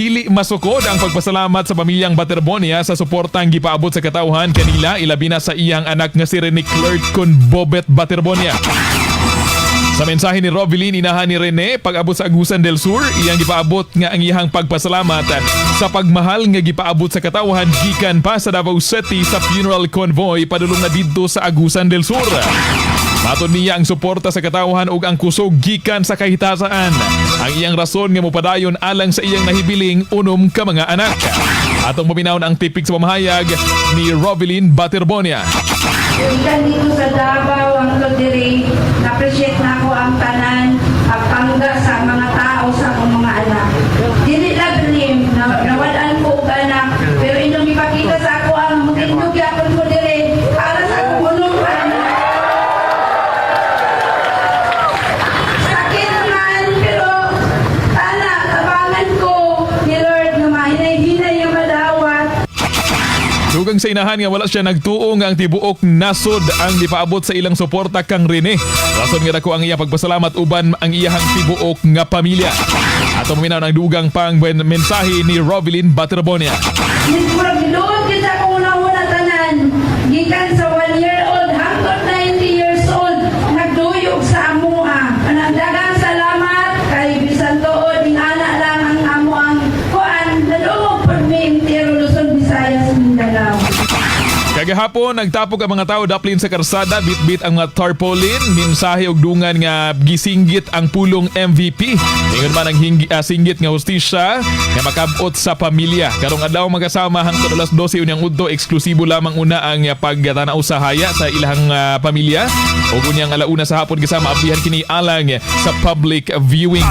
Dili masukod ang pagpasalamat sa pamilyang Baterbonia sa suportang gipaabot sa katawhan kanila ilabi na sa iyang anak nga si Rene Clerk kon Bobet Baterbonia. Sa mensahe ni Rovelyn, inahan ni Rene pag-abot sa Agusan del Sur, iyang gipaabot nga ang iyang pagpasalamat sa pagmahal nga gipaabot sa katawhan gikan pa sa Davao City sa funeral convoy padulong na didto sa Agusan del Sur. Matod niya ang suporta sa katawhan ug ang kusog gikan sa kahitasaan. Ang iyang rason nga mopadayon alang sa iyang nahibiling unom ka mga anak. Atong maminawon ang tipik sa pamahayag ni Rovelyn Baterbonia. Ikan dito sa Davao ang Lodiri, na-appreciate na ako ang tanan, ang pangga sa mga tao sa akong mga anak. Dili labrim, nawalaan ko og anak, pero inyong ipakita sa ako ang magindog yapon ko diri para sa akong unong anak. Sakit man, pero tana, tabangan ko ni Lord na mahinay-hinay yung madawat. Dugang sa inahan nga wala siya nagtuo nga ang tibuok nasod ang dipaabot sa ilang suporta kang Rene. Rason nga dako ang iyang pagpasalamat uban ang iyang tibuok nga pamilya. Ato minaw ng dugang pang mensahe ni Rovelyn Baterbonia. Murag giluod kita kung una-una tanan. Gikan sa 1-year-old hangtod 90 years old. Nagduyog sa amoa. Daghang salamat kay bisan tuod ning ana lang ang amo ang kuan. Nadungog pod mi entero Luzon, Visayas, Mindanao. Kagahapon nagtapok ang mga tao daplin sa karsada, bitbit ang mga tarpaulin, mensahe og dungan nga gisinggit ang pulong MVP. Ingon man ang singgit nga hustisya nga makabot sa pamilya. Karong adlaw magkasama hangtod alas 12 unyang udto, eksklusibo lamang una ang pagtanaw sa haya sa ilang pamilya. Ug unyang alauna sa hapon kasama abihan kini alang sa public viewing.